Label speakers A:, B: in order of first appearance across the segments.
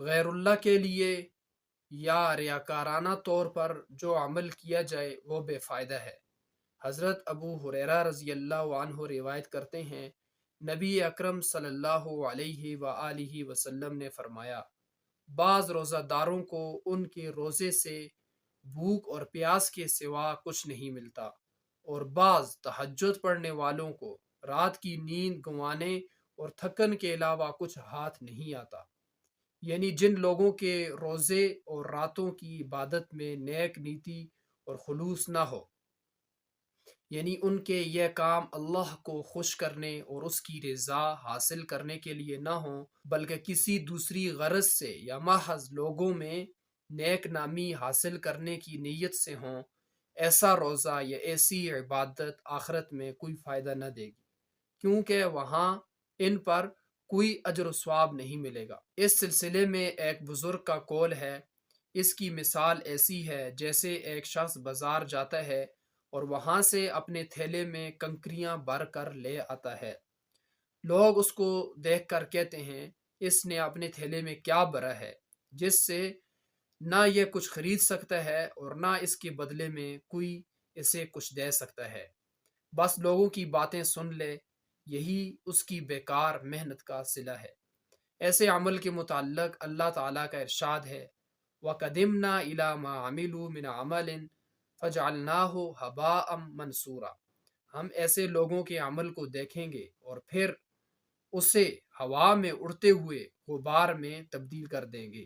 A: غیر اللہ کے لیے یا ریاکارانہ طور پر جو عمل کیا جائے وہ بے فائدہ ہے۔ حضرت ابو ہریرہ رضی اللہ عنہ روایت کرتے ہیں، نبی اکرم صلی اللہ علیہ وآلہ وسلم نے فرمایا، بعض روزہ داروں کو ان کے روزے سے بھوک اور پیاس کے سوا کچھ نہیں ملتا، اور بعض تہجد پڑھنے والوں کو رات کی نیند گنوانے اور تھکن کے علاوہ کچھ ہاتھ نہیں آتا۔ یعنی جن لوگوں کے روزے اور راتوں کی عبادت میں نیک نیتی اور خلوص نہ ہو، یعنی ان کے یہ کام اللہ کو خوش کرنے اور اس کی رضا حاصل کرنے کے لیے نہ ہوں، بلکہ کسی دوسری غرض سے یا محض لوگوں میں نیک نامی حاصل کرنے کی نیت سے ہوں، ایسا روزہ یا ایسی عبادت آخرت میں کوئی فائدہ نہ دے گی، کیونکہ وہاں ان پر کوئی اجر و ثواب نہیں ملے گا۔ اس سلسلے میں ایک بزرگ کا قول ہے، اس کی مثال ایسی ہے جیسے ایک شخص بازار جاتا ہے اور وہاں سے اپنے تھیلے میں کنکریاں بھر کر لے آتا ہے۔ لوگ اس کو دیکھ کر کہتے ہیں، اس نے اپنے تھیلے میں کیا بھرا ہے جس سے نہ یہ کچھ خرید سکتا ہے اور نہ اس کے بدلے میں کوئی اسے کچھ دے سکتا ہے، بس لوگوں کی باتیں سن لے، یہی اس کی بیکار محنت کا صلہ ہے۔ ایسے عمل کے متعلق اللہ تعالیٰ کا ارشاد ہے، وَقَدِمْنَا إِلَىٰ مَا عَمِلُوا مِنْ عَمَلٍ فَجَعَلْنَاهُ هَبَاءً مَنْثُورًا۔ ہم ایسے لوگوں کے عمل کو دیکھیں گے اور پھر اسے ہوا میں اڑتے ہوئے غبار میں تبدیل کر دیں گے،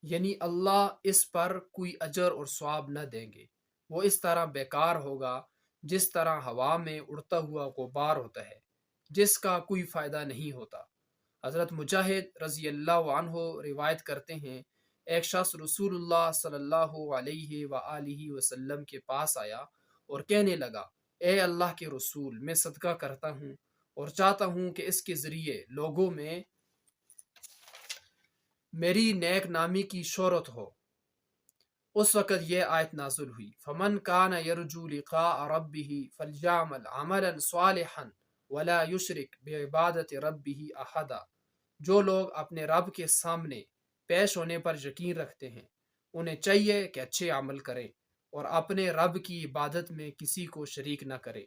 A: یعنی اللہ اس پر کوئی اجر اور ثواب نہ دیں گے، وہ اس طرح بیکار ہوگا جس طرح ہوا میں اڑتا ہوا غبار ہوتا ہے، جس کا کوئی فائدہ نہیں ہوتا۔ حضرت مجاہد رضی اللہ عنہ روایت کرتے ہیں، ایک شخص رسول اللہ صلی اللہ علیہ وآلہ وسلم کے پاس آیا اور کہنے لگا، اے اللہ کے رسول، میں صدقہ کرتا ہوں اور چاہتا ہوں کہ اس کے ذریعے لوگوں میں میری نیک نامی کی شہرت ہو۔ اس وقت یہ آیت نازل ہوئی، فَمَنْ كَانَ يَرْجُو لِقَاءَ رَبِّهِ فَلْيَعْمَلْ عَمَلًا صَالِحًا وَلَا يُشْرِكْ بِعِبَادَةِ رَبِّهِ أَحَدًا۔ جو لوگ اپنے رب کے سامنے پیش ہونے پر یقین رکھتے ہیں، انہیں چاہیے کہ اچھے عمل کریں اور اپنے رب کی عبادت میں کسی کو شریک نہ کریں۔